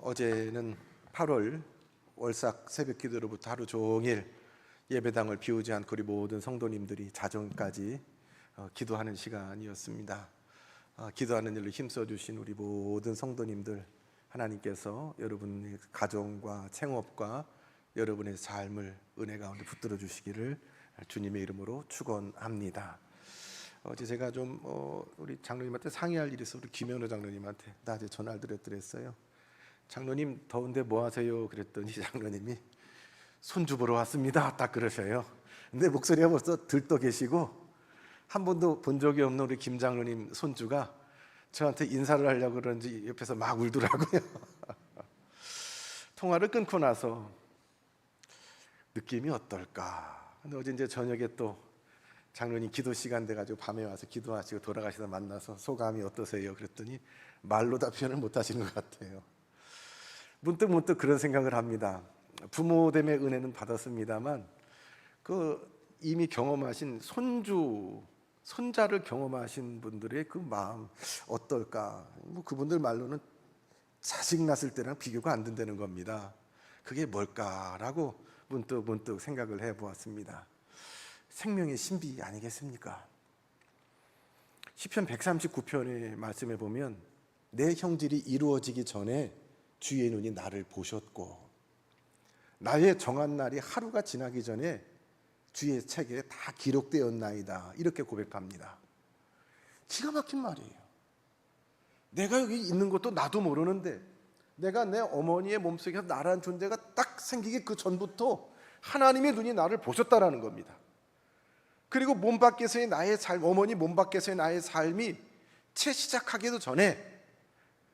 어제는 8월 월삭 새벽 기도로부터 하루 종일 예배당을 비우지 않고 우리 모든 성도님들이 자정까지 기도하는 시간이었습니다. 기도하는 일로 힘써주신 우리 모든 성도님들, 하나님께서 여러분의 가정과 생업과 여러분의 삶을 은혜 가운데 붙들어 주시기를 주님의 이름으로 축원합니다. 어제 제가 좀 우리 장로님한테 상의할 일이 있어서 우리 김현우 장로님한테 낮에 전화를 드렸더랬어요. 장로님 더운데 뭐 하세요? 그랬더니 장로님이 손주 보러 왔습니다 딱 그러셔요. 근데 목소리가 벌써 들떠 계시고, 한 번도 본 적이 없는 우리 김 장로님 손주가 저한테 인사를 하려고 그런지 옆에서 막 울더라고요. 통화를 끊고 나서 느낌이 어떨까. 근데 어제 이제 저녁에 또 장로님 기도 시간 돼가지고 밤에 와서 기도하시고 돌아가시다 만나서 소감이 어떠세요? 그랬더니 말로 다 표현을 못 하시는 것 같아요. 문득 그런 생각을 합니다. 부모됨의 은혜는 받았습니다만 이미 경험하신 손자를 경험하신 분들의 그 마음 어떨까? 그분들 말로는 자식 낳았을 때랑 비교가 안 된다는 겁니다. 그게 뭘까라고 문득 생각을 해보았습니다. 생명의 신비 아니겠습니까? 시편 139편의 말씀에 보면 내 형질이 이루어지기 전에 주의 눈이 나를 보셨고 나의 정한 날이 하루가 지나기 전에 주의 책에 다 기록되었나이다, 이렇게 고백합니다. 기가 막힌 말이에요. 내가 여기 있는 것도 나도 모르는데, 내가 내 어머니의 몸속에 나라는 존재가 딱 생기기 그 전부터 하나님의 눈이 나를 보셨다라는 겁니다. 그리고 몸 밖에서의 나의 삶, 어머니 몸 밖에서의 나의 삶이 채 시작하기도 전에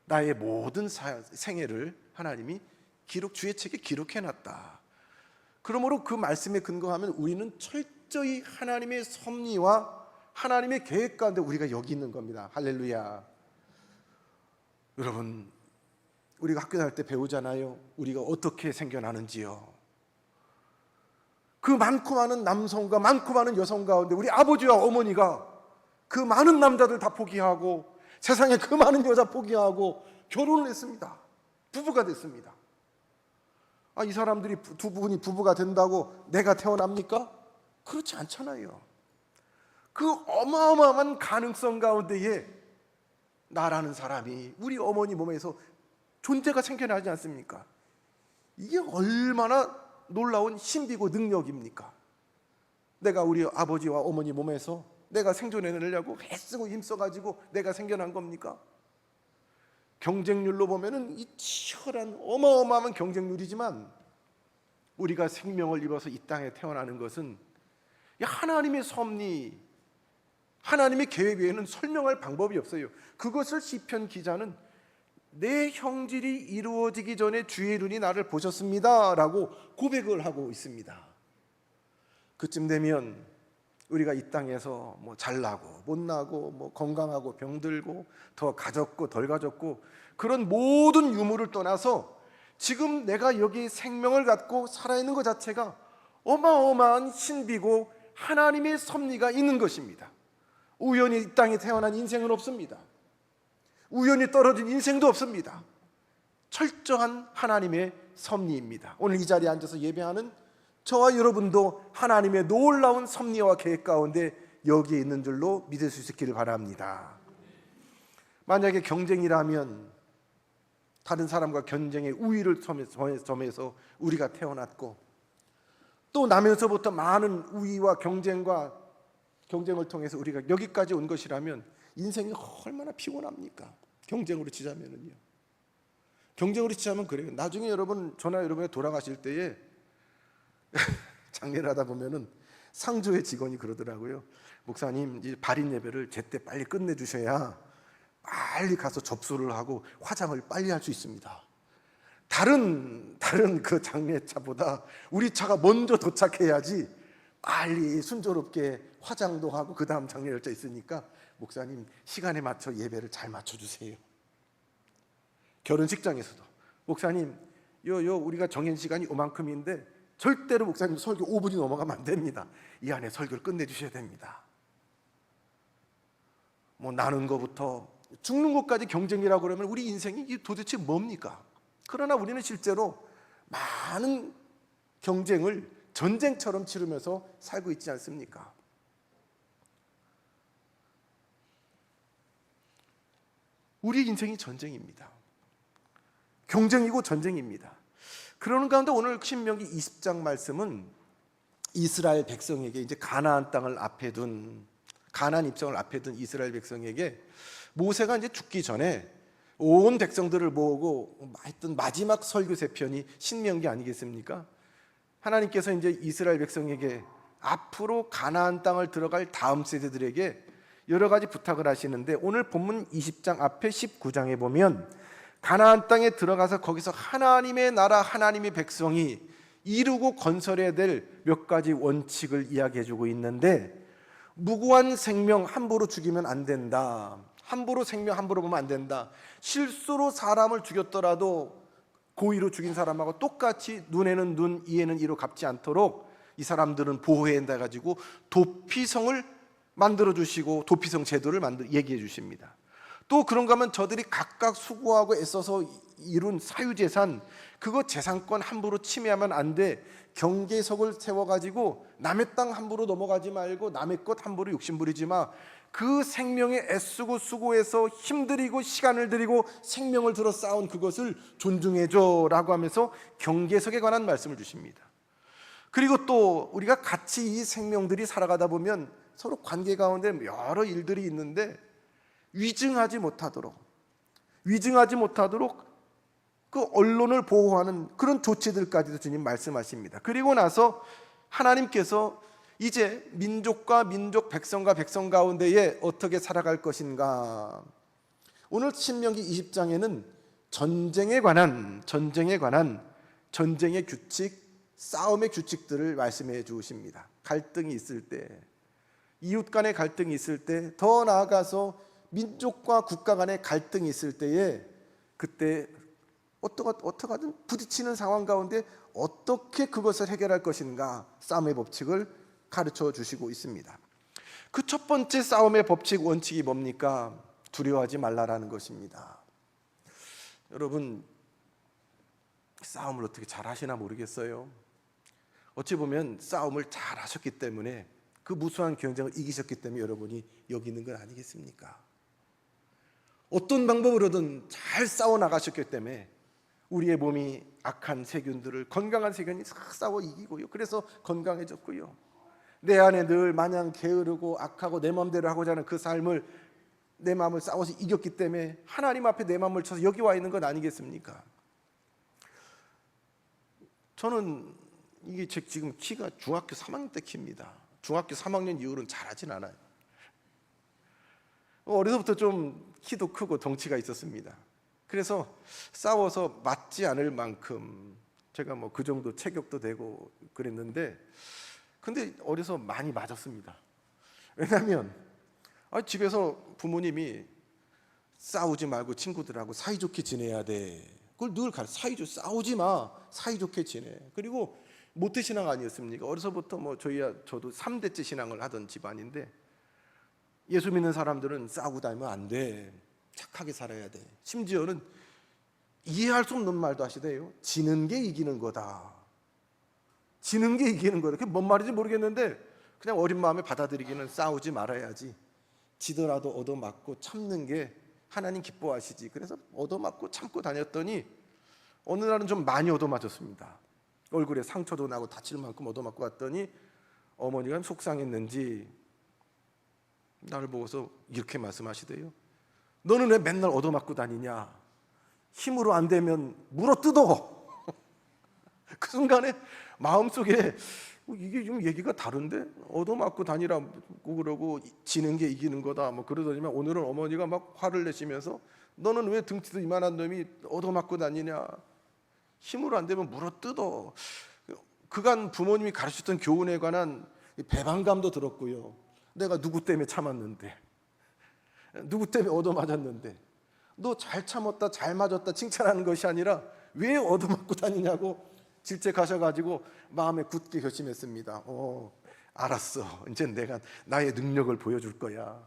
나의 모든 생애를 하나님이 주의 책에 기록해놨다. 그러므로 그 말씀에 근거하면 우리는 철저히 하나님의 섭리와 하나님의 계획 가운데 우리가 여기 있는 겁니다. 할렐루야. 여러분, 우리가 학교 다닐 때 배우잖아요. 우리가 어떻게 생겨나는지요. 그 많고 많은 남성과 많고 많은 여성 가운데 우리 아버지와 어머니가 그 많은 남자들 다 포기하고 세상에 그 많은 여자 포기하고 결혼을 했습니다. 부부가 됐습니다. 이 사람들이 두 분이 부부가 된다고 내가 태어납니까? 그렇지 않잖아요. 그 어마어마한 가능성 가운데에 나라는 사람이 우리 어머니 몸에서 존재가 생겨나지 않습니까? 이게 얼마나 놀라운 신비고 능력입니까? 내가 우리 아버지와 어머니 몸에서 내가 생존해내려고 애쓰고 힘써가지고 내가 생겨난 겁니까? 경쟁률로 보면은 이 치열한 어마어마한 경쟁률이지만 우리가 생명을 입어서 이 땅에 태어나는 것은 하나님의 섭리, 하나님의 계획 외에는 설명할 방법이 없어요. 그것을 시편 기자는 내 형질이 이루어지기 전에 주의 눈이 나를 보셨습니다 라고 고백을 하고 있습니다. 그쯤 되면 우리가 이 땅에서 잘나고 못나고 건강하고 병들고 더 가졌고 덜 가졌고 그런 모든 유무를 떠나서 지금 내가 여기 생명을 갖고 살아있는 것 자체가 어마어마한 신비고 하나님의 섭리가 있는 것입니다. 우연히 이 땅에 태어난 인생은 없습니다. 우연히 떨어진 인생도 없습니다. 철저한 하나님의 섭리입니다. 오늘 이 자리에 앉아서 예배하는 저와 여러분도 하나님의 놀라운 섭리와 계획 가운데 여기에 있는 줄로 믿을 수 있기를 바랍니다. 만약에 경쟁이라면 다른 사람과 경쟁의 우위를 점해서 우리가 태어났고 또 나면서부터 많은 우위와 경쟁을 통해서 우리가 여기까지 온 것이라면 인생이 얼마나 피곤합니까? 경쟁으로 치자면은요. 경쟁으로 치자면 그래요. 나중에 저나 여러분이 돌아가실 때에 장례를 하다 보면은 상조의 직원이 그러더라고요. 목사님, 이제 발인 예배를 제때 빨리 끝내주셔야 빨리 가서 접수를 하고 화장을 빨리 할 수 있습니다. 다른 그 장례차보다 우리 차가 먼저 도착해야지 빨리 순조롭게 화장도 하고 그 다음 장례 열차 있으니까 목사님 시간에 맞춰 예배를 잘 맞춰주세요. 결혼식장에서도 목사님 우리가 정한 시간이 이만큼인데 절대로 목사님 설교 5분이 넘어가면 안 됩니다. 이 안에 설교를 끝내주셔야 됩니다. 나는 것부터 죽는 것까지 경쟁이라고 그러면 우리 인생이 이게 도대체 뭡니까? 그러나 우리는 실제로 많은 경쟁을 전쟁처럼 치르면서 살고 있지 않습니까? 우리 인생이 전쟁입니다. 경쟁이고 전쟁입니다. 그러는 가운데 오늘 신명기 20장 말씀은 이스라엘 백성에게 이제 가나안 땅을 앞에 둔, 가나안 입성을 앞에 둔 이스라엘 백성에게 모세가 이제 죽기 전에 온 백성들을 모으고 했던 마지막 설교세 편이 신명기 아니겠습니까? 하나님께서 이제 이스라엘 백성에게 앞으로 가나안 땅을 들어갈 다음 세대들에게 여러 가지 부탁을 하시는데, 오늘 본문 20장 앞에 19장에 보면 가나안 땅에 들어가서 거기서 하나님의 나라, 하나님의 백성이 이루고 건설해야 될 몇 가지 원칙을 이야기해 주고 있는데, 무고한 생명 함부로 죽이면 안 된다. 함부로 생명 함부로 보면 안 된다. 실수로 사람을 죽였더라도 고의로 죽인 사람하고 똑같이 눈에는 눈, 이에는 이로 갚지 않도록 이 사람들은 보호해야 한다 가지고 도피성을 만들어 주시고 도피성 제도를 얘기해 주십니다. 또 그런가 하면 저들이 각각 수고하고 애써서 이룬 사유재산, 그거 재산권 함부로 침해하면 안 돼. 경계석을 세워가지고 남의 땅 함부로 넘어가지 말고 남의 것 함부로 욕심부리지 마. 그 생명에 애쓰고 수고해서 힘들이고 시간을 들이고 생명을 들어 쌓은 그것을 존중해줘 라고 하면서 경계석에 관한 말씀을 주십니다. 그리고 또 우리가 같이 이 생명들이 살아가다 보면 서로 관계 가운데 여러 일들이 있는데 위증하지 못하도록 그 언론을 보호하는 그런 조치들까지도 주님 말씀하십니다. 그리고 나서 하나님께서 이제 민족과 민족, 백성과 백성 가운데에 어떻게 살아갈 것인가. 오늘 신명기 20장에는 전쟁에 관한 전쟁의 규칙, 싸움의 규칙들을 말씀해 주십니다. 갈등이 있을 때, 이웃 간의 갈등이 있을 때, 더 나아가서 민족과 국가 간의 갈등이 있을 때에 그때 어떻게든 부딪히는 상황 가운데 어떻게 그것을 해결할 것인가, 싸움의 법칙을 가르쳐 주시고 있습니다. 그 첫 번째 싸움의 법칙, 원칙이 뭡니까? 두려워하지 말라라는 것입니다. 여러분, 싸움을 어떻게 잘 하시나 모르겠어요. 어찌 보면 싸움을 잘 하셨기 때문에, 그 무수한 경쟁을 이기셨기 때문에 여러분이 여기 있는 건 아니겠습니까? 어떤 방법으로든 잘 싸워 나가셨기 때문에 우리의 몸이 악한 세균들을 건강한 세균이 싹 싸워 이기고요. 그래서 건강해졌고요. 내 안에 늘 마냥 게으르고 악하고 내 마음대로 하고자 하는 그 삶을, 내 마음을 싸워서 이겼기 때문에 하나님 앞에 내 마음을 쳐서 여기 와 있는 것 아니겠습니까? 저는 이게 지금 키가 중학교 3학년 때 키입니다. 중학교 3학년 이후로는 잘하진 않아요. 어려서부터 좀 키도 크고 덩치가 있었습니다. 그래서 싸워서 맞지 않을 만큼 제가 뭐 그 정도 체격도 되고 그랬는데, 근데 어려서 많이 맞았습니다. 왜냐하면 집에서 부모님이 싸우지 말고 친구들하고 사이좋게 지내야 돼. 그걸 늘 싸우지 마, 사이좋게 지내. 그리고 모태신앙 아니었습니까? 어려서부터 저도 3대째 신앙을 하던 집안인데, 예수 믿는 사람들은 싸우고 다니면 안 돼. 착하게 살아야 돼. 심지어는 이해할 수 없는 말도 하시대요. 지는 게 이기는 거다. 지는 게 이기는 거다. 그게 뭔 말인지 모르겠는데 그냥 어린 마음에 받아들이기는 싸우지 말아야지. 지더라도 얻어맞고 참는 게 하나님 기뻐하시지. 그래서 얻어맞고 참고 다녔더니 어느 날은 좀 많이 얻어맞았습니다. 얼굴에 상처도 나고 다칠 만큼 얻어맞고 왔더니 어머니가 속상했는지 나를 보고서 이렇게 말씀하시대요. 너는 왜 맨날 얻어맞고 다니냐? 힘으로 안 되면 물어뜯어. 그 순간에 마음속에 이게 좀 얘기가 다른데? 얻어맞고 다니라고 그러고 지는 게 이기는 거다 뭐 그러더니만, 오늘은 어머니가 막 화를 내시면서 너는 왜 등치도 이만한 놈이 얻어맞고 다니냐? 힘으로 안 되면 물어뜯어. 그간 부모님이 가르쳤던 교훈에 관한 배반감도 들었고요. 내가 누구 때문에 참았는데, 누구 때문에 얻어맞았는데, 너 잘 참았다, 잘 맞았다 칭찬하는 것이 아니라 왜 얻어맞고 다니냐고 질책하셔가지고 마음에 굳게 결심했습니다. 알았어. 이제 내가 나의 능력을 보여줄 거야.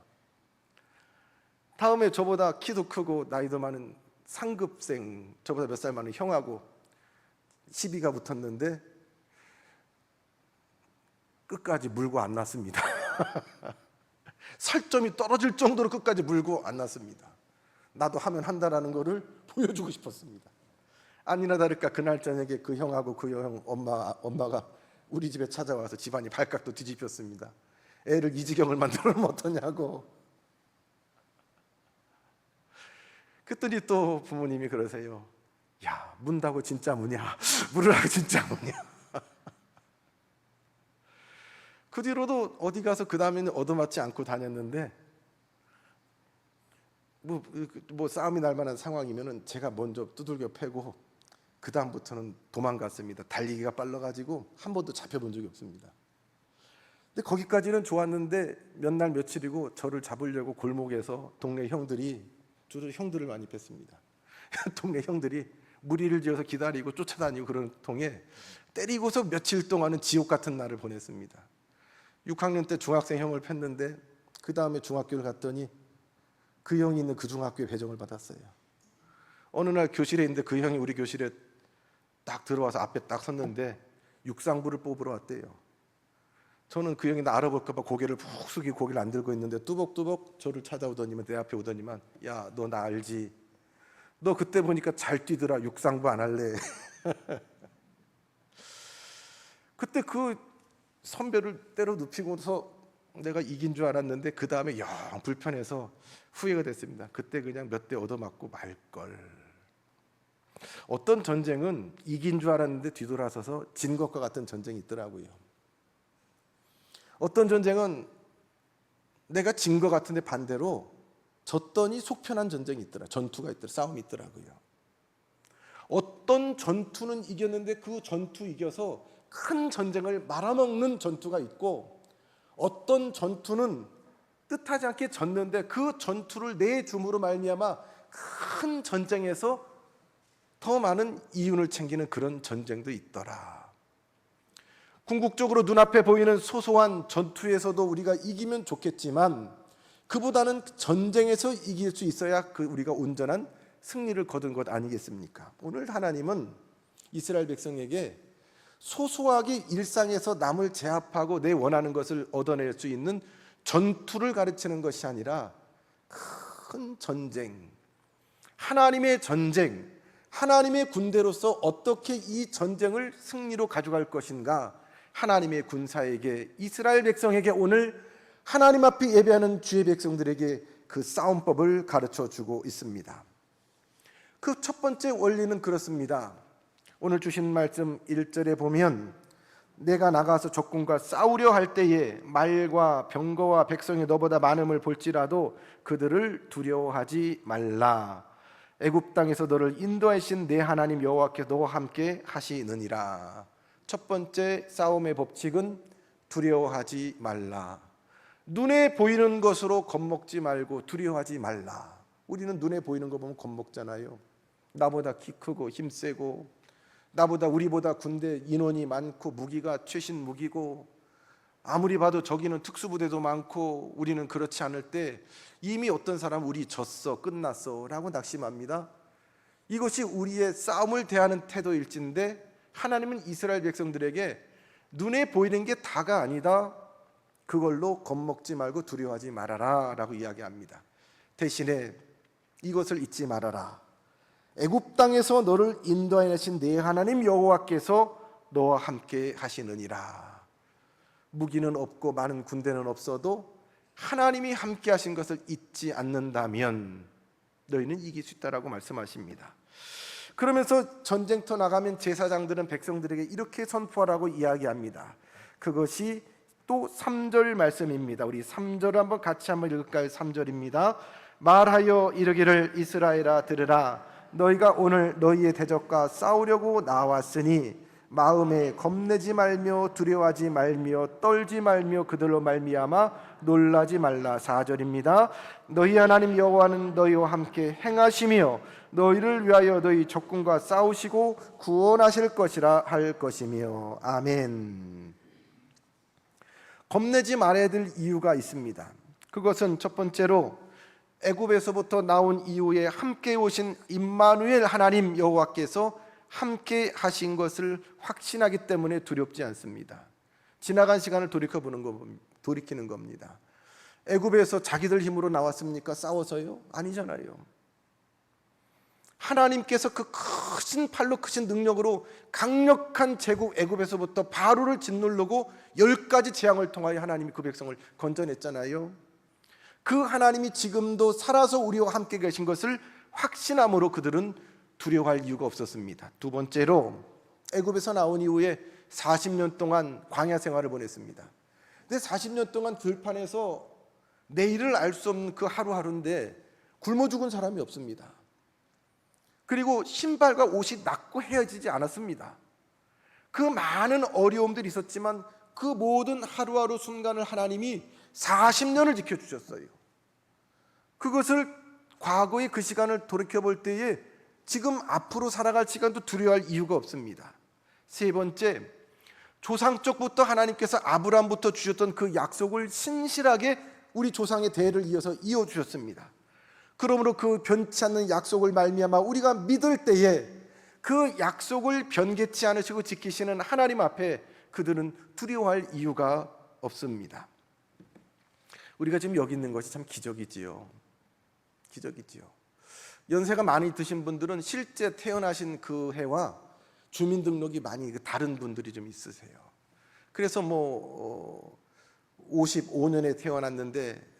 다음에 저보다 키도 크고 나이도 많은 상급생, 저보다 몇 살 많은 형하고 시비가 붙었는데 끝까지 물고 안 났습니다. 살점이 떨어질 정도로 끝까지 물고 안 났습니다. 나도 하면 한다라는 것을 보여주고 싶었습니다. 아니나 다를까 그날 저녁에 그 형하고 그 형 엄마가 우리 집에 찾아와서 집안이 발칵도 뒤집혔습니다. 애를 이 지경을 만들면 어떠냐고. 그랬더니 또 부모님이 그러세요. 야, 문다고 진짜 무냐? 물으라고 진짜 무냐? 그 뒤로도 어디 가서 그 다음에는 얻어맞지 않고 다녔는데 뭐 싸움이 날 만한 상황이면은 제가 먼저 두들겨 패고 그 다음부터는 도망갔습니다. 달리기가 빨라가지고 한 번도 잡혀본 적이 없습니다. 근데 거기까지는 좋았는데 몇 날 며칠이고 저를 잡으려고 골목에서 동네 형들이, 주로 형들을 많이 뵀습니다. 동네 형들이 무리를 지어서 기다리고 쫓아다니고 그런 통에 때리고서 며칠 동안은 지옥 같은 날을 보냈습니다. 6학년 때 중학생 형을 팼는데 그 다음에 중학교를 갔더니 그 형이 있는 그 중학교에 배정을 받았어요. 어느 날 교실에 있는데 그 형이 우리 교실에 딱 들어와서 앞에 딱 섰는데 육상부를 뽑으러 왔대요. 저는 그 형이 나 알아볼까 봐 고개를 푹 숙이고 고개를 안 들고 있는데 뚜벅뚜벅 저를 찾아오더니만, 내 앞에 오더니만, 야, 너 나 알지? 너 그때 보니까 잘 뛰더라. 육상부 안 할래? 그때 그 선배를 때려 눕히고서 내가 이긴 줄 알았는데 그 다음에 영 불편해서 후회가 됐습니다. 그때 그냥 몇 대 얻어맞고 말걸. 어떤 전쟁은 이긴 줄 알았는데 뒤돌아서서 진 것과 같은 전쟁이 있더라고요. 어떤 전쟁은 내가 진 것 같은데 반대로 졌더니 속편한 전쟁이 있더라. 전투가 있더라. 싸움이 있더라고요. 어떤 전투는 이겼는데 그 전투 이겨서 큰 전쟁을 말아먹는 전투가 있고, 어떤 전투는 뜻하지 않게 졌는데 그 전투를 내줌으로 말미암아 큰 전쟁에서 더 많은 이윤을 챙기는 그런 전쟁도 있더라. 궁극적으로 눈앞에 보이는 소소한 전투에서도 우리가 이기면 좋겠지만 그보다는 전쟁에서 이길 수 있어야 우리가 온전한 승리를 거둔 것 아니겠습니까? 오늘 하나님은 이스라엘 백성에게 소소하게 일상에서 남을 제압하고 내 원하는 것을 얻어낼 수 있는 전투를 가르치는 것이 아니라 큰 전쟁, 하나님의 전쟁, 하나님의 군대로서 어떻게 이 전쟁을 승리로 가져갈 것인가, 하나님의 군사에게, 이스라엘 백성에게, 오늘 하나님 앞에 예배하는 주의 백성들에게 그 싸움법을 가르쳐 주고 있습니다. 그 첫 번째 원리는 그렇습니다. 오늘 주신 말씀 1절에 보면, 내가 나가서 적군과 싸우려 할 때에 말과 병거와 백성이 너보다 많음을 볼지라도 그들을 두려워하지 말라. 애굽 땅에서 너를 인도하신 내 하나님 여호와께서 너와 함께 하시느니라. 첫 번째 싸움의 법칙은 두려워하지 말라. 눈에 보이는 것으로 겁먹지 말고 두려워하지 말라. 우리는 눈에 보이는 거 보면 겁먹잖아요. 나보다 키 크고 힘세고, 나보다, 우리보다 군대 인원이 많고 무기가 최신 무기고, 아무리 봐도 저기는 특수부대도 많고 우리는 그렇지 않을 때 이미 어떤 사람은 우리 졌어, 끝났어 라고 낙심합니다. 이것이 우리의 싸움을 대하는 태도일진데, 하나님은 이스라엘 백성들에게 눈에 보이는 게 다가 아니다, 그걸로 겁먹지 말고 두려워하지 말아라 라고 이야기합니다. 대신에 이것을 잊지 말아라. 애굽 땅에서 너를 인도하신 네 하나님 여호와께서 너와 함께 하시느니라. 무기는 없고 많은 군대는 없어도 하나님이 함께 하신 것을 잊지 않는다면 너희는 이길 수 있다라고 말씀하십니다. 그러면서 전쟁터 나가면 제사장들은 백성들에게 이렇게 선포하라고 이야기합니다. 그것이 또 3절 말씀입니다. 우리 3절 한번 같이 한번 읽을까요? 3절입니다. 말하여 이르기를 이스라엘아 들으라. 너희가 오늘 너희의 대적과 싸우려고 나왔으니 마음에 겁내지 말며 두려워하지 말며 떨지 말며 그들로 말미암아 놀라지 말라. 4절입니다. 너희 하나님 여호와는 너희와 함께 행하시며 너희를 위하여 너희 적군과 싸우시고 구원하실 것이라 할 것이며. 아멘. 겁내지 말아야 될 이유가 있습니다. 그것은 첫 번째로 애굽에서부터 나온 이후에 함께 오신 임마누엘 하나님 여호와께서 함께 하신 것을 확신하기 때문에 두렵지 않습니다. 지나간 시간을 돌이키는 겁니다. 애굽에서 자기들 힘으로 나왔습니까? 싸워서요? 아니잖아요. 하나님께서 그 크신 팔로 크신 능력으로 강력한 제국 애굽에서부터 바로를 짓누르고 10가지 재앙을 통하여 하나님이 그 백성을 건져냈잖아요. 그 하나님이 지금도 살아서 우리와 함께 계신 것을 확신함으로 그들은 두려워할 이유가 없었습니다. 두 번째로 애굽에서 나온 이후에 40년 동안 광야 생활을 보냈습니다. 근데 40년 동안 들판에서 내일을 알 수 없는 그 하루하루인데 굶어 죽은 사람이 없습니다. 그리고 신발과 옷이 낡고 헤어지지 않았습니다. 그 많은 어려움들이 있었지만 그 모든 하루하루 순간을 하나님이 40년을 지켜주셨어요. 그것을 과거의 그 시간을 돌이켜볼 때에 지금 앞으로 살아갈 시간도 두려워할 이유가 없습니다. 세 번째, 조상적부터 하나님께서 아브라함부터 주셨던 그 약속을 신실하게 우리 조상의 대를 이어서 이어주셨습니다. 그러므로 그 변치 않는 약속을 말미암아 우리가 믿을 때에 그 약속을 변개치 않으시고 지키시는 하나님 앞에 그들은 두려워할 이유가 없습니다. 우리가 지금 여기 있는 것이 참 기적이지요. 기적이지요. 연세가 많이 드신 분들은 실제 태어나신 그 해와 주민등록이 많이 다른 분들이 좀 있으세요. 그래서 55년에 태어났는데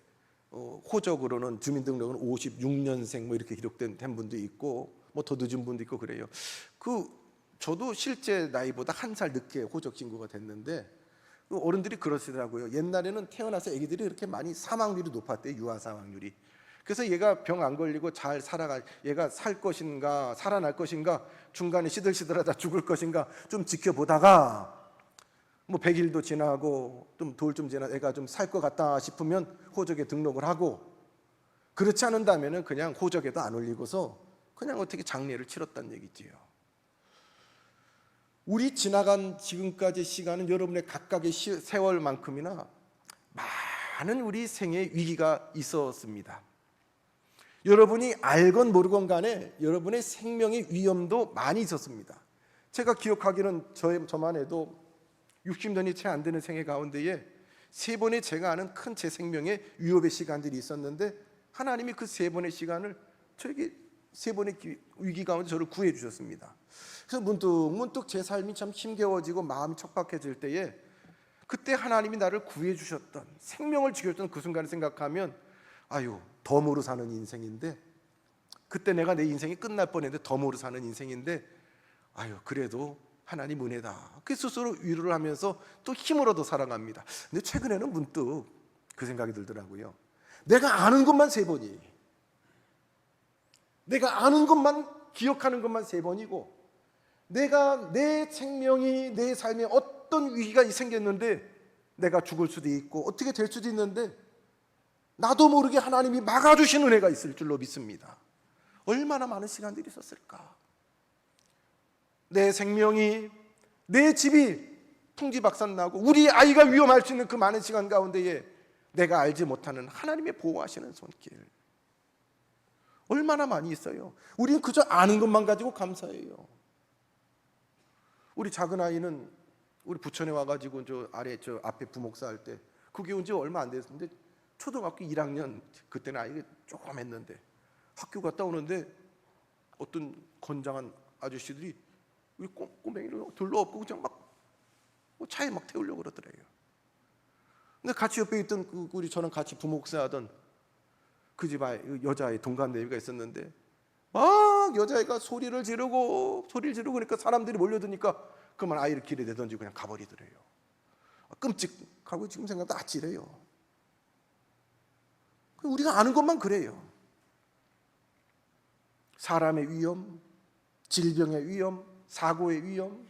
호적으로는 주민등록은 56년생 이렇게 기록된 분도 있고 더 늦은 분도 있고 그래요. 저도 실제 나이보다 한 살 늦게 호적 신고가 됐는데 어른들이 그러시더라고요. 옛날에는 태어나서 아기들이 이렇게 많이 사망률이 높았대요. 유아 사망률이. 그래서 얘가 병 안 걸리고 잘 얘가 살 것인가 살아날 것인가 중간에 시들시들하다 죽을 것인가 좀 지켜보다가 100일도 지나고 좀 돌 좀 지나 애가 좀 살 것 같다 싶으면 호적에 등록을 하고, 그렇지 않은다면은 그냥 호적에도 안 올리고서 그냥 어떻게 장례를 치렀다는 얘기지요. 우리 지나간 지금까지 시간은 여러분의 각각의 세월만큼이나 많은 우리 생의 위기가 있었습니다. 여러분이 알건 모르건 간에 여러분의 생명의 위험도 많이 있었습니다. 제가 기억하기는 저만 해도 60년이 채 안 되는 생애 가운데에 3번의 제가 아는 큰 제 생명의 위협의 시간들이 있었는데 하나님이 그 3번의 시간을 저에게 3번의 위기 가운데 저를 구해 주셨습니다. 그래서 문득 제 삶이 참 힘겨워지고 마음이 척박해질 때에 그때 하나님이 나를 구해 주셨던, 생명을 지켜줬던 그 순간을 생각하면 덤으로 사는 인생인데, 그때 내가 내 인생이 끝날 뻔했는데 덤으로 사는 인생인데 그래도 하나님 은혜다. 그 스스로 위로를 하면서 또 힘을 얻어 살아갑니다. 근데 최근에는 문득 그 생각이 들더라고요. 내가 아는 것만 3번이, 내가 아는 것만 기억하는 것만 3번이고, 내가 내 생명이 내 삶에 어떤 위기가 생겼는데 내가 죽을 수도 있고 어떻게 될 수도 있는데 나도 모르게 하나님이 막아주신 은혜가 있을 줄로 믿습니다. 얼마나 많은 시간들이 있었을까. 내 생명이, 내 집이 풍지박산나고 우리 아이가 위험할 수 있는 그 많은 시간 가운데에 내가 알지 못하는 하나님의 보호하시는 손길 얼마나 많이 있어요. 우리는 그저 아는 것만 가지고 감사해요. 우리 작은 아이는 우리 부천에 와가지고 저 앞에 부목사 할 때 그게 온 지 얼마 안 됐는데 초등학교 1학년, 그때는 아이가 조금 했는데 학교 갔다 오는데 어떤 건장한 아저씨들이 우리 꼬맹이를 둘러엎고 그냥 막 차에 막 태우려고 그러더래요. 근데 같이 옆에 있던 저랑 같이 부목사하던 그 집 여자아이 동갑내기가 있었는데 막 여자애가 소리를 지르고 그러니까 사람들이 몰려드니까 그만 아이를 길에 내던지고 그냥 가버리더래요. 끔찍하고 지금 생각도 아찔해요. 우리가 아는 것만 그래요. 사람의 위험, 질병의 위험, 사고의 위험,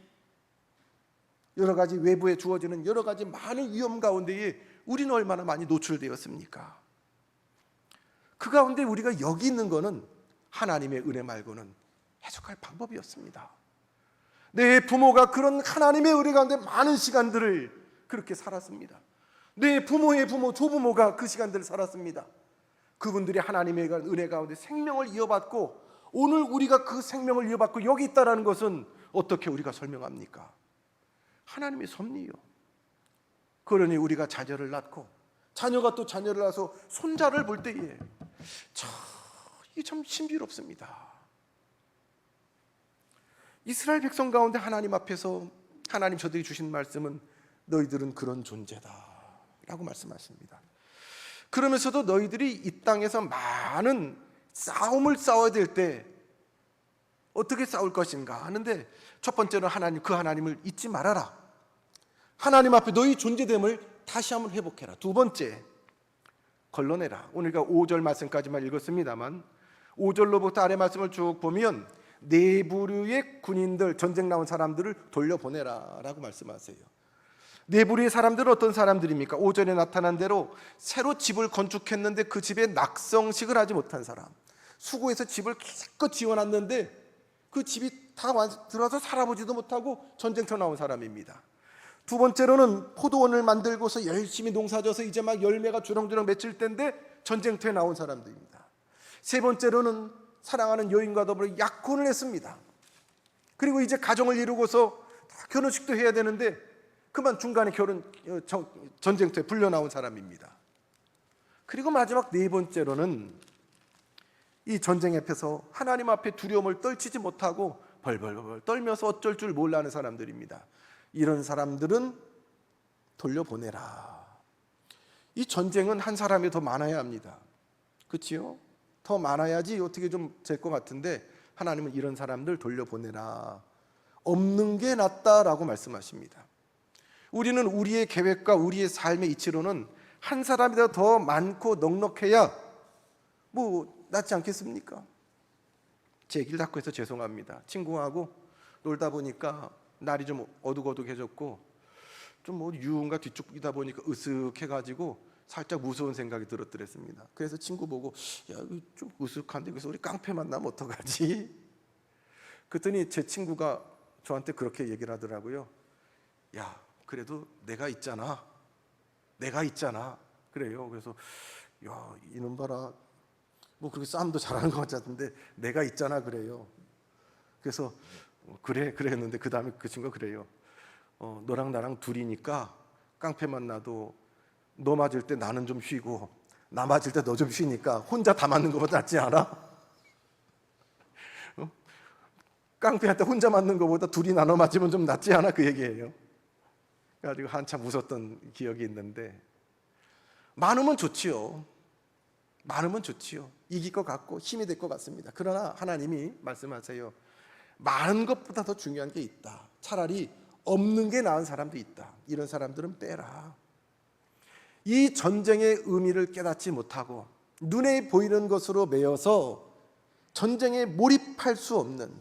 여러 가지 외부에 주어지는 여러 가지 많은 위험 가운데에 우리는 얼마나 많이 노출되었습니까? 그 가운데 우리가 여기 있는 것은 하나님의 은혜 말고는 해석할 방법이 없습니다. 내 부모가 그런 하나님의 은혜 가운데 많은 시간들을 그렇게 살았습니다. 내 부모의 부모, 조부모가 그 시간들을 살았습니다. 그분들이 하나님의 은혜 가운데 생명을 이어받고 오늘 우리가 그 생명을 이어받고 여기 있다는 것은 어떻게 우리가 설명합니까? 하나님의 섭리요. 그러니 우리가 자녀를 낳고 자녀가 또 자녀를 낳아서 손자를 볼 때에 이게 참 신비롭습니다. 이스라엘 백성 가운데 하나님 앞에서 하나님 저들이 주신 말씀은 너희들은 그런 존재다 라고 말씀하십니다. 그러면서도 너희들이 이 땅에서 많은 싸움을 싸워야 될 때 어떻게 싸울 것인가 하는데 첫 번째는 하나님, 그 하나님을 잊지 말아라. 하나님 앞에 너희 존재됨을 다시 한번 회복해라. 두 번째, 걸러내라. 오늘가 5절 말씀까지만 읽었습니다만 5절로부터 아래 말씀을 쭉 보면 네 부류의 군인들, 전쟁 나온 사람들을 돌려보내라 라고 말씀하세요. 네 부류의 사람들은 어떤 사람들입니까? 5절에 나타난 대로 새로 집을 건축했는데 그 집에 낙성식을 하지 못한 사람, 수고해서 집을 기껏 지어놨는데 그 집이 다 들어서 살아보지도 못하고 전쟁터 나온 사람입니다. 두 번째로는 포도원을 만들고서 열심히 농사져서 이제 막 열매가 주렁주렁 맺힐 때인데 전쟁터에 나온 사람들입니다. 세 번째로는 사랑하는 여인과 더불어 약혼을 했습니다. 그리고 이제 가정을 이루고서 결혼식도 해야 되는데 그만 중간에 전쟁터에 불려 나온 사람입니다. 그리고 마지막 네 번째로는 이 전쟁 앞에서 하나님 앞에 두려움을 떨치지 못하고 벌벌벌 떨면서 어쩔 줄 몰라 하는 사람들입니다. 이런 사람들은 돌려보내라. 이 전쟁은 한 사람이 더 많아야 합니다. 그렇지요? 더 많아야지 어떻게 좀 될 것 같은데 하나님은 이런 사람들 돌려보내라. 없는 게 낫다라고 말씀하십니다. 우리는 우리의 계획과 우리의 삶의 이치로는 한 사람이 더 많고 넉넉해야 낫지 않겠습니까? 제 얘기를 자꾸 해서 죄송합니다. 친구하고 놀다 보니까 날이 좀 어둑어둑해졌고 좀 유흥가 뒤쪽이다 보니까 으슥해가지고 살짝 무서운 생각이 들었더랬습니다. 그래서 친구 보고 야, 좀 으슥한데 그래서 우리 깡패 만나면 어떡하지? 그랬더니 제 친구가 저한테 그렇게 얘기를 하더라고요. 야, 그래도 내가 있잖아. 그래요. 그래서 야, 이놈 봐라. 그렇게 싸움도 잘하는 것 같았는데 내가 있잖아 그래요. 그래서 그래 했는데 그 다음에 그 친구가 그래요. 너랑 나랑 둘이니까 깡패 만나도 너 맞을 때 나는 좀 쉬고 나 맞을 때 너 좀 쉬니까 혼자 다 맞는 것보다 낫지 않아? 깡패한테 혼자 맞는 것보다 둘이 나눠 맞으면 좀 낫지 않아? 그 얘기예요. 그래가지고 한참 웃었던 기억이 있는데 많으면 좋지요. 이길 것 같고 힘이 될 것 같습니다. 그러나 하나님이 말씀하세요. 많은 것보다 더 중요한 게 있다. 차라리 없는 게 나은 사람도 있다. 이런 사람들은 빼라. 이 전쟁의 의미를 깨닫지 못하고 눈에 보이는 것으로 매여서 전쟁에 몰입할 수 없는,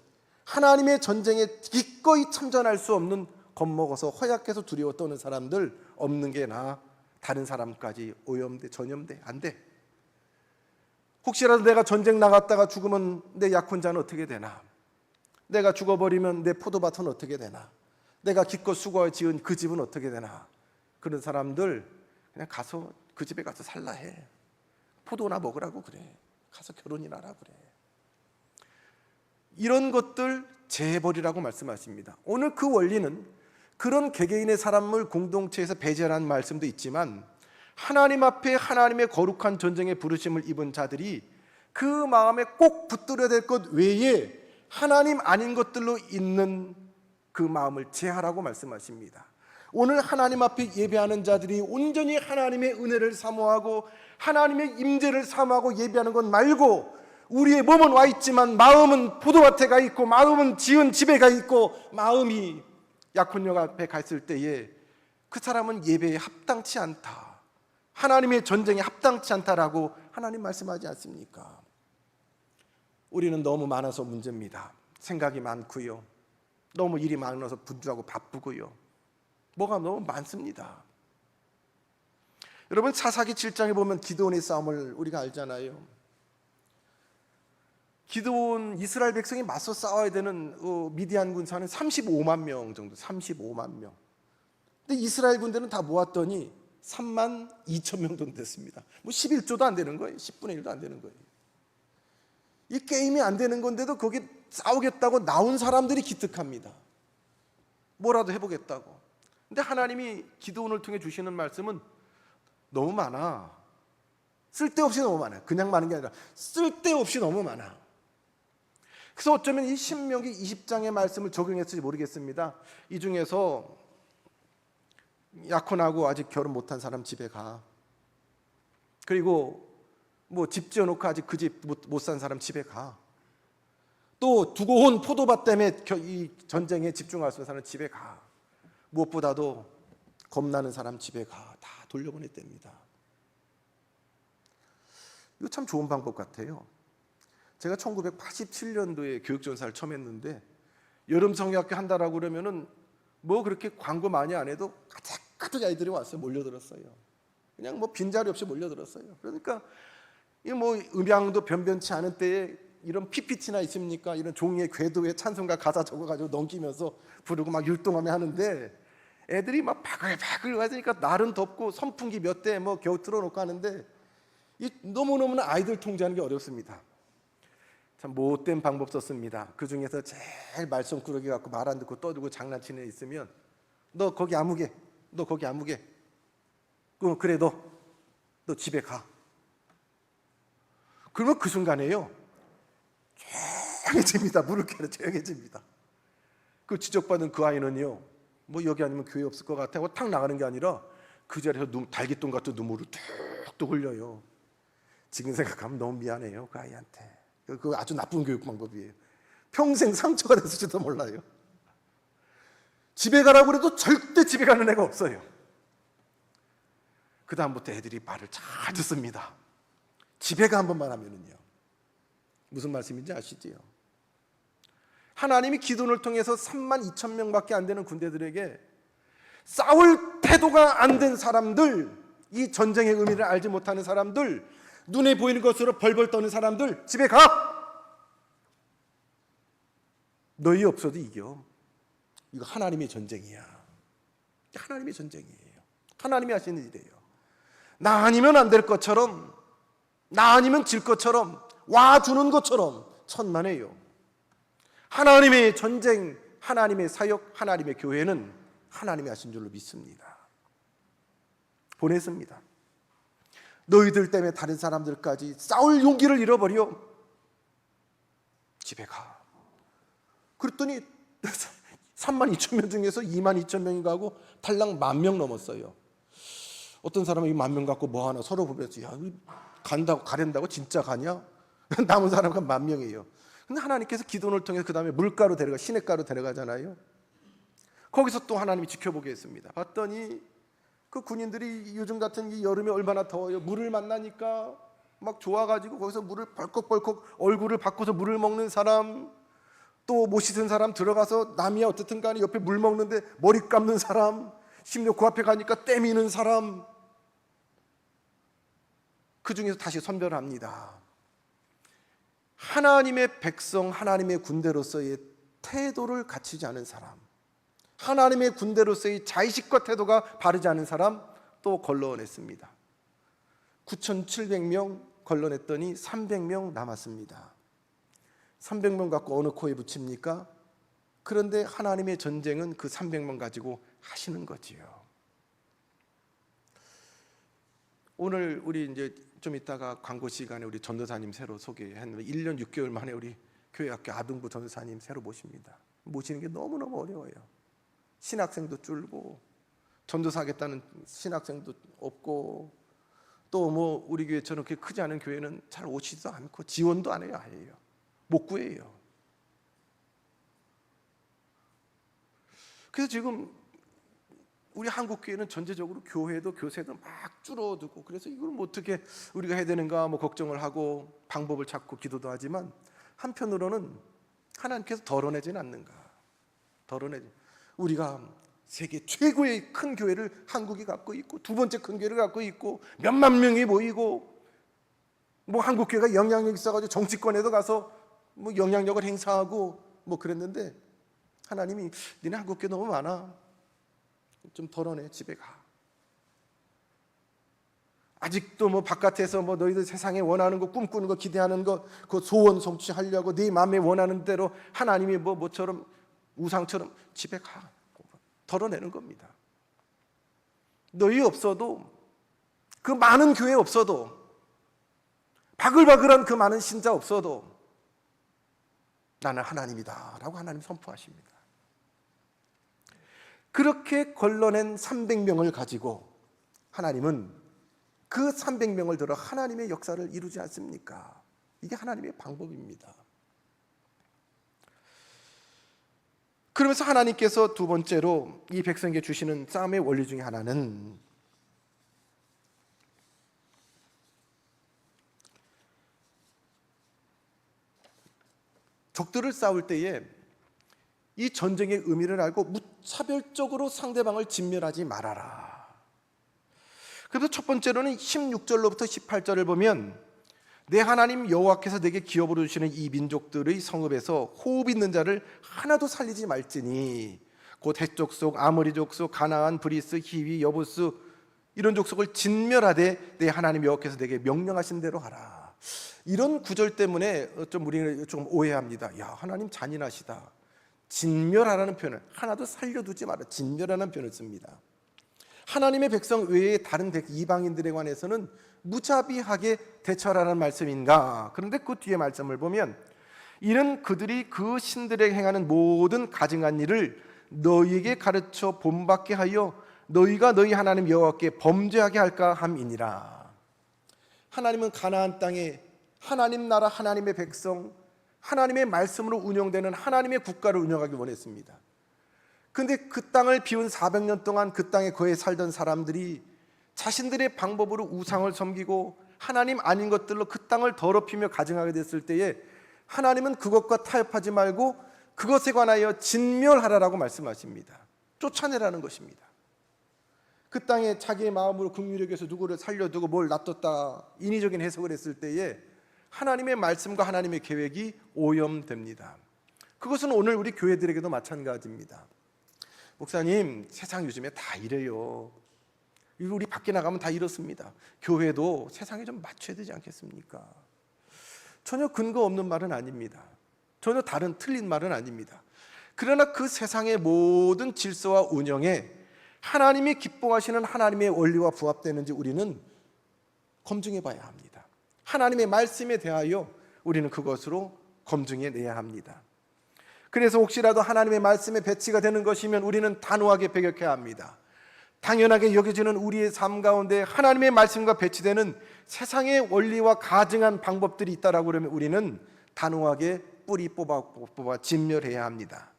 하나님의 전쟁에 기꺼이 참전할 수 없는, 겁먹어서 허약해서 두려워 떠는 사람들 없는 게 나아. 다른 사람까지 오염돼 전염돼 안 돼. 혹시라도 내가 전쟁 나갔다가 죽으면 내 약혼자는 어떻게 되나? 내가 죽어버리면 내 포도밭은 어떻게 되나? 내가 기껏 수고해 지은 그 집은 어떻게 되나? 그런 사람들 그냥 가서 그 집에 가서 살라 해. 포도나 먹으라고 그래. 가서 결혼이나 하라 그래. 이런 것들 재해버리라고 말씀하십니다. 오늘 그 원리는 그런 개개인의 사람을 공동체에서 배제하라는 말씀도 있지만 하나님 앞에 하나님의 거룩한 전쟁의 부르심을 입은 자들이 그 마음에 꼭 붙들어야 될 것 외에 하나님 아닌 것들로 있는 그 마음을 제하라고 말씀하십니다. 오늘 하나님 앞에 예배하는 자들이 온전히 하나님의 은혜를 사모하고 하나님의 임재를 사모하고 예배하는 것 말고 우리의 몸은 와 있지만 마음은 포도밭에 가 있고 마음은 지은 집에 가 있고 마음이 약혼녀 앞에 갔을 때에 그 사람은 예배에 합당치 않다. 하나님의 전쟁에 합당치 않다라고 하나님 말씀하지 않습니까? 우리는 너무 많아서 문제입니다. 생각이 많고요. 너무 일이 많아서 분주하고 바쁘고요. 뭐가 너무 많습니다. 여러분 사사기 7장에 보면 기드온의 싸움을 우리가 알잖아요. 기드온 이스라엘 백성이 맞서 싸워야 되는 미디안 군사는 35만 명 정도, 35만 명. 근데 이스라엘 군대는 다 모았더니 3만 2천 명 정도 됐습니다. 뭐 11조도 안 되는 거예요. 10분의 1도 안 되는 거예요. 이 게임이 안 되는 건데도 거기 싸우겠다고 나온 사람들이 기특합니다. 뭐라도 해보겠다고. 근데 하나님이 기드온을 통해 주시는 말씀은 너무 많아. 쓸데없이 너무 많아요. 그냥 많은 게 아니라 쓸데없이 너무 많아. 그래서 어쩌면 이 신명기 20장의 말씀을 적용했을지 모르겠습니다. 이 중에서 약혼하고 아직 결혼 못한 사람 집에 가. 그리고 뭐 집 지어놓고 아직 그 집 못 산 사람 집에 가. 또 두고 온 포도밭 때문에 이 전쟁에 집중할 수 있는 사람 집에 가. 무엇보다도 겁나는 사람 집에 가. 다 돌려보냈답니다. 이거 참 좋은 방법 같아요. 제가 1987년도에 교육전사를 처음 했는데 여름 성경학교 한다라고 그러면은 뭐 그렇게 광고 많이 안 해도 가득 아이들이 왔어요. 몰려들었어요. 그냥 뭐 빈자리 없이 몰려들었어요. 그러니까 이 뭐 음향도 변변치 않은 때에 이런 PPT나 있습니까? 이런 종이에 궤도에 찬송가 가사 적어가지고 넘기면서 부르고 막 율동하며 하는데 애들이 막 바글바글 하니까 날은 덥고 선풍기 몇 대 뭐 겨우 틀어놓고 하는데 이 너무너무나 아이들 통제하는 게 어렵습니다. 참 못된 방법 썼습니다. 그 중에서 제일 말썽꾸러기 갖고 말 안 듣고 떠들고 장난치는 애 있으면 너 거기 아무개, 너 거기 아무개. 그래 너 집에 가. 그러면 그 순간에요 조용해집니다. 물을 캐러 조용해집니다. 그 지적받은 그 아이는요 뭐 여기 아니면 교회 없을 것 같아 하고 탁 나가는 게 아니라 그 자리에서 달기똥 같은 눈물을 툭툭 흘려요. 지금 생각하면 너무 미안해요 그 아이한테. 그거 아주 나쁜 교육 방법이에요. 평생 상처가 됐을지도 몰라요. 집에 가라고 그래도 절대 집에 가는 애가 없어요. 그 다음부터 애들이 말을 잘 듣습니다. 집에 가 한 번만 하면은요. 무슨 말씀인지 아시지요? 하나님이 기도를 통해서 3만 2천 명밖에 안 되는 군대들에게 싸울 태도가 안 된 사람들, 이 전쟁의 의미를 알지 못하는 사람들, 눈에 보이는 것으로 벌벌 떠는 사람들 집에 가! 너희 없어도 이겨. 이거 하나님의 전쟁이야. 하나님의 전쟁이에요. 하나님이 하시는 일이에요. 나 아니면 안 될 것처럼, 나 아니면 질 것처럼, 와주는 것처럼 천만에요. 하나님의 전쟁, 하나님의 사역, 하나님의 교회는 하나님이 하신 줄로 믿습니다. 보냈습니다. 너희들 때문에 다른 사람들까지 싸울 용기를 잃어버려. 집에 가. 그랬더니 3만 2천 명 중에서 2만 2천 명이 가고 탈락 10,000명 넘었어요. 어떤 사람은 이 10,000명 갖고 뭐 하나 서로 보면서 야, 가련다고 진짜 가냐? 남은 사람은 10,000명이에요. 근데 하나님께서 기도를 통해서 그 다음에 물가로 데려가, 시냇가로 데려가잖아요. 거기서 또 하나님이 지켜보게 했습니다. 봤더니 그 군인들이 요즘 같은 이 여름에 얼마나 더워요. 물을 만나니까 막 좋아가지고 거기서 물을 벌컥벌컥 얼굴을 바꿔서 물을 먹는 사람, 또 못 씻은 사람 들어가서 남이야 어쨌든 간에 옆에 물 먹는데 머리 감는 사람, 심지어 그 앞에 가니까 떼미는 사람, 그 중에서 다시 선별합니다. 하나님의 백성, 하나님의 군대로서의 태도를 갖추지 않은 사람, 하나님의 군대로서의 자의식과 태도가 바르지 않은 사람 또 걸러냈습니다. 9,700명 걸러냈더니 300명 남았습니다. 300명 갖고 어느 코에 붙입니까? 그런데 하나님의 전쟁은 그 300명 가지고 하시는 거지요. 오늘 우리 이제 좀 이따가 광고 시간에 우리 전도사님 새로 소개했는데 1년 6개월 만에 우리 교회학교 아동부 전도사님 새로 모십니다. 모시는 게 너무너무 어려워요. 신학생도 줄고 전도사 하겠다는 신학생도 없고 또 뭐 우리 교회처럼 그렇게 크지 않은 교회는 잘 오시지도 않고 지원도 안 해요. 아예요. 못 구해요. 그래서 지금 우리 한국 교회는 전체적으로 교회도 교세도 막 줄어들고 그래서 이걸 뭐 어떻게 우리가 해야 되는가 뭐 걱정을 하고 방법을 찾고 기도도 하지만 한편으로는 하나님께서 덜어내지는 않는가. 덜어내지. 우리가 세계 최고의 큰 교회를 한국이 갖고 있고 두 번째 큰 교회를 갖고 있고 몇만 명이 모이고 뭐 한국 교회가 영향력 있어가지고 정치권에도 가서 뭐 영향력을 행사하고 뭐 그랬는데 하나님이 니네 한국 교회 너무 많아. 좀 덜어내 집에 가. 아직도 뭐 바깥에서 뭐 너희들 세상에 원하는 거, 꿈꾸는 거, 기대하는 거, 그 소원 성취하려고 네 마음에 원하는 대로 하나님이 뭐 뭐처럼 우상처럼 집에 가 덜어내는 겁니다. 너희 없어도, 그 많은 교회 없어도, 바글바글한 그 많은 신자 없어도 나는 하나님이다 라고 하나님 선포하십니다. 그렇게 걸러낸 300명을 가지고 하나님은 그 300명을 들어 하나님의 역사를 이루지 않습니까? 이게 하나님의 방법입니다. 그러면서 하나님께서 두 번째로 이 백성에게 주시는 싸움의 원리 중에 하나는 적들을 싸울 때에 이 전쟁의 의미를 알고 무차별적으로 상대방을 진멸하지 말아라. 그래서 첫 번째로는 16절로부터 18절을 보면 내 하나님 여호와께서 내게 기업으로 주시는 이 민족들의 성읍에서 호흡 있는 자를 하나도 살리지 말지니 곧 헷 족속, 아모리 족속, 가나안, 브리스, 히위, 여부스 이런 족속을 진멸하되 내 하나님 여호와께서 내게 명령하신 대로 하라. 이런 구절 때문에 좀 우리는 좀 오해합니다. 야, 하나님 잔인하시다. 진멸하라는 표현을, 하나도 살려두지 마라, 진멸하라는 표현을 씁니다. 하나님의 백성 외에 다른 이방인들에 관해서는 무자비하게 대처하라는 말씀인가? 그런데 그 뒤에 말씀을 보면 이는 그들이 그 신들에게 행하는 모든 가증한 일을 너희에게 가르쳐 본받게 하여 너희가 너희 하나님 여호와께 범죄하게 할까 함이니라. 하나님은 가나안 땅에 하나님 나라, 하나님의 백성, 하나님의 말씀으로 운영되는 하나님의 국가를 운영하기 원했습니다. 그런데 그 땅을 비운 400년 동안 그 땅에 거해 살던 사람들이 자신들의 방법으로 우상을 섬기고 하나님 아닌 것들로 그 땅을 더럽히며 가증하게 됐을 때에 하나님은 그것과 타협하지 말고 그것에 관하여 진멸하라라고 말씀하십니다. 쫓아내라는 것입니다. 그 땅에 자기의 마음으로 긍휼히 여겨서 누구를 살려두고 뭘 놔뒀다 인위적인 해석을 했을 때에 하나님의 말씀과 하나님의 계획이 오염됩니다. 그것은 오늘 우리 교회들에게도 마찬가지입니다. 목사님, 세상 요즘에 다 이래요. 우리 밖에 나가면 다 이렇습니다. 교회도 세상에 좀 맞춰야 되지 않겠습니까? 전혀 근거 없는 말은 아닙니다. 전혀 다른 틀린 말은 아닙니다. 그러나 그 세상의 모든 질서와 운영에 하나님이 기뻐하시는 하나님의 원리와 부합되는지 우리는 검증해 봐야 합니다. 하나님의 말씀에 대하여 우리는 그것으로 검증해 내야 합니다. 그래서 혹시라도 하나님의 말씀에 배치가 되는 것이면 우리는 단호하게 배격해야 합니다. 당연하게 여겨지는 우리의 삶 가운데 하나님의 말씀과 배치되는 세상의 원리와 가증한 방법들이 있다라고 그러면 우리는 단호하게 뿌리 뽑아 진멸해야 합니다.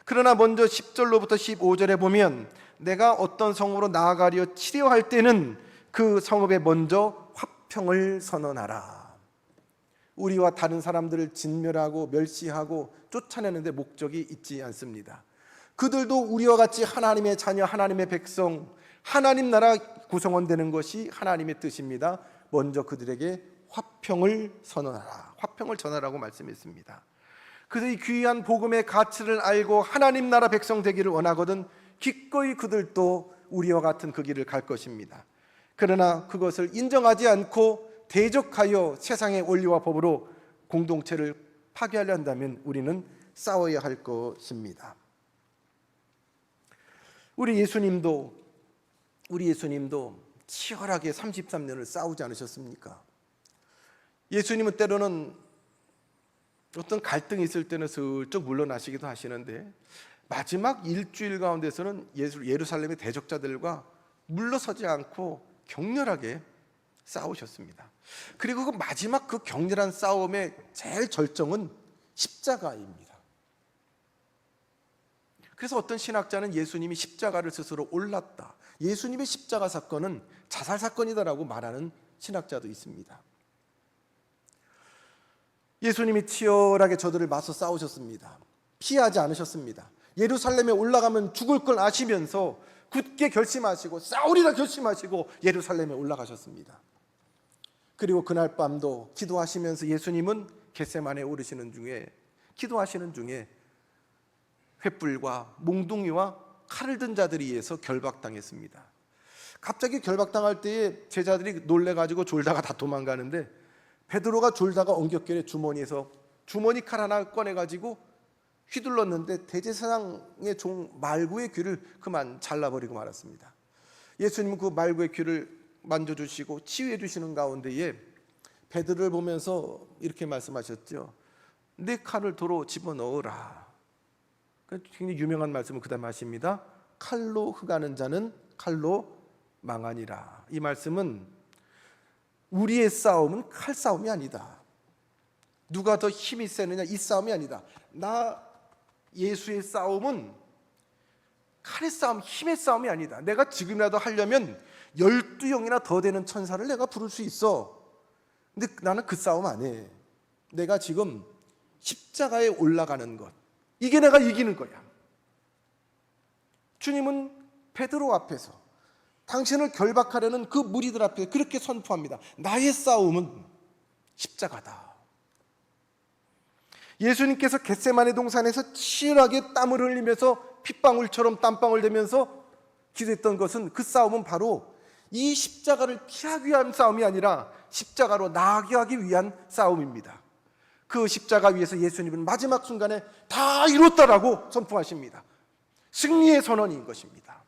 그러나 먼저 10절로부터 15절에 보면 내가 어떤 성읍으로 나아가려 치려할 때는 그 성읍에 먼저 화평을 선언하라. 우리와 다른 사람들을 진멸하고 멸시하고 쫓아내는데 목적이 있지 않습니다. 그들도 우리와 같이 하나님의 자녀, 하나님의 백성, 하나님 나라 구성원 되는 것이 하나님의 뜻입니다. 먼저 그들에게 화평을 선언하라, 화평을 전하라고 말씀했습니다. 그들이 귀한 복음의 가치를 알고 하나님 나라 백성 되기를 원하거든 기꺼이 그들도 우리와 같은 그 길을 갈 것입니다. 그러나 그것을 인정하지 않고 대적하여 세상의 원리와 법으로 공동체를 파괴하려 한다면 우리는 싸워야 할 것입니다. 우리 예수님도 치열하게 33년을 싸우지 않으셨습니까? 예수님은 때로는 어떤 갈등이 있을 때는 슬쩍 물러나시기도 하시는데 마지막 일주일 가운데서는 예루살렘의 대적자들과 물러서지 않고 격렬하게 싸우셨습니다. 그리고 그 마지막 그 격렬한 싸움의 제일 절정은 십자가입니다. 그래서 어떤 신학자는 예수님이 십자가를 스스로 올랐다, 예수님의 십자가 사건은 자살 사건이다라고 말하는 신학자도 있습니다. 예수님이 치열하게 저들을 맞서 싸우셨습니다. 피하지 않으셨습니다. 예루살렘에 올라가면 죽을 걸 아시면서 굳게 결심하시고 싸우리라 결심하시고 예루살렘에 올라가셨습니다. 그리고 그날 밤도 기도하시면서 예수님은 겟세마네에 오르시는 중에 기도하시는 중에 횃불과 몽둥이와 칼을 든 자들에 의해서 결박당했습니다. 갑자기 결박당할 때에 제자들이 놀래가지고 졸다가 다 도망가는데 베드로가 졸다가 엉겹결에 주머니에서 주머니 칼 하나 꺼내가지고 휘둘렀는데 대제사장의 종 말구의 귀를 그만 잘라버리고 말았습니다. 예수님은 그 말구의 귀를 만져주시고 치유해 주시는 가운데에 베드로를 보면서 이렇게 말씀하셨죠. 내 칼을 도로 집어넣으라. 굉장히 유명한 말씀을 그 다음에 하십니다. 칼로 흑하는 자는 칼로 망하니라. 이 말씀은 우리의 싸움은 칼 싸움이 아니다. 누가 더 힘이 세느냐 이 싸움이 아니다. 나 예수의 싸움은 칼의 싸움, 힘의 싸움이 아니다. 내가 지금이라도 하려면 12영이나 더 되는 천사를 내가 부를 수 있어. 근데 나는 그 싸움 안 해. 내가 지금 십자가에 올라가는 것, 이게 내가 이기는 거야. 주님은 베드로 앞에서 당신을 결박하려는 그 무리들 앞에 그렇게 선포합니다. 나의 싸움은 십자가다. 예수님께서 겟세마네 동산에서 치열하게 땀을 흘리면서 핏방울처럼 땀방울 되면서 기도했던 것은, 그 싸움은 바로 이 십자가를 피하기 위한 싸움이 아니라 십자가로 나아가기 위한 싸움입니다. 그 십자가 위에서 예수님은 마지막 순간에 다 이뤘다라고 선포하십니다. 승리의 선언인 것입니다.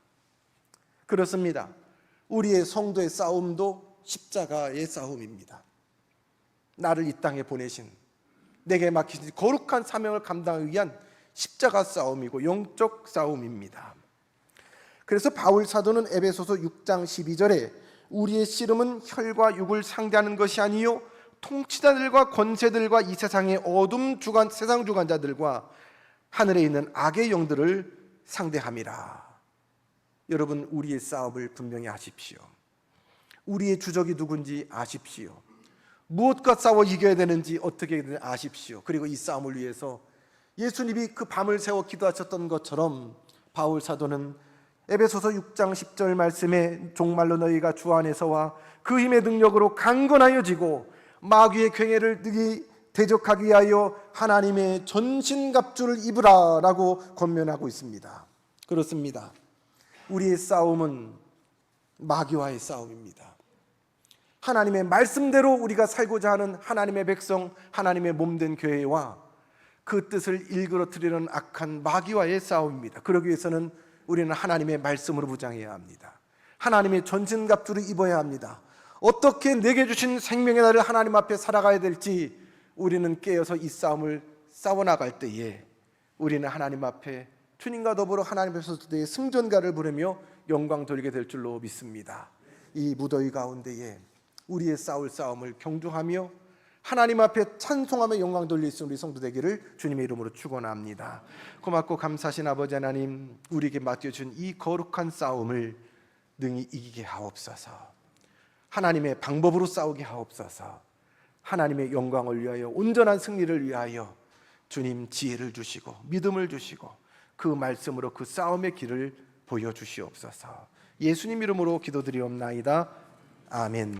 그렇습니다. 우리의 성도의 싸움도 십자가의 싸움입니다. 나를 이 땅에 보내신, 내게 맡기신 거룩한 사명을 감당하기 위한 십자가 싸움이고 영적 싸움입니다. 그래서 바울 사도는 에베소서 6장 12절에 우리의 씨름은 혈과 육을 상대하는 것이 아니요 통치자들과 권세들과 이 세상의 세상 주관자들과 하늘에 있는 악의 영들을 상대함이라. 여러분, 우리의 싸움을 분명히 아십시오. 우리의 주적이 누군지 아십시오. 무엇과 싸워 이겨야 되는지 어떻게 해야 되는지 아십시오. 그리고 이 싸움을 위해서 예수님이 그 밤을 새워 기도하셨던 것처럼 바울 사도는 에베소서 6장 10절 말씀에 종말로 너희가 주 안에서와 그 힘의 능력으로 강건하여 지고 마귀의 괭해를 대적하기 위하여 하나님의 전신갑주를 입으라 라고 권면하고 있습니다. 그렇습니다. 우리의 싸움은 마귀와의 싸움입니다. 하나님의 말씀대로 우리가 살고자 하는 하나님의 백성, 하나님의 몸된 교회와 그 뜻을 일그러뜨리는 악한 마귀와의 싸움입니다. 그러기 위해서는 우리는 하나님의 말씀으로 무장해야 합니다. 하나님의 전신갑주를 입어야 합니다. 어떻게 내게 주신 생명의 날을 하나님 앞에 살아가야 될지 우리는 깨어서 이 싸움을 싸워나갈 때에 우리는 하나님 앞에 주님과 더불어 하나님 앞에서 승전가를 부르며 영광 돌리게 될 줄로 믿습니다. 이 무더위 가운데에 우리의 싸울 싸움을 경중하며 하나님 앞에 찬송하며 영광 돌릴 수 있는 우리 성도 되기를 주님의 이름으로 축원합니다. 고맙고 감사하신 아버지 하나님, 우리에게 맡겨준 이 거룩한 싸움을 능히 이기게 하옵소서. 하나님의 방법으로 싸우게 하옵소서. 하나님의 영광을 위하여, 온전한 승리를 위하여 주님 지혜를 주시고 믿음을 주시고 그 말씀으로 그 싸움의 길을 보여주시옵소서. 예수님 이름으로 기도드리옵나이다. 아멘.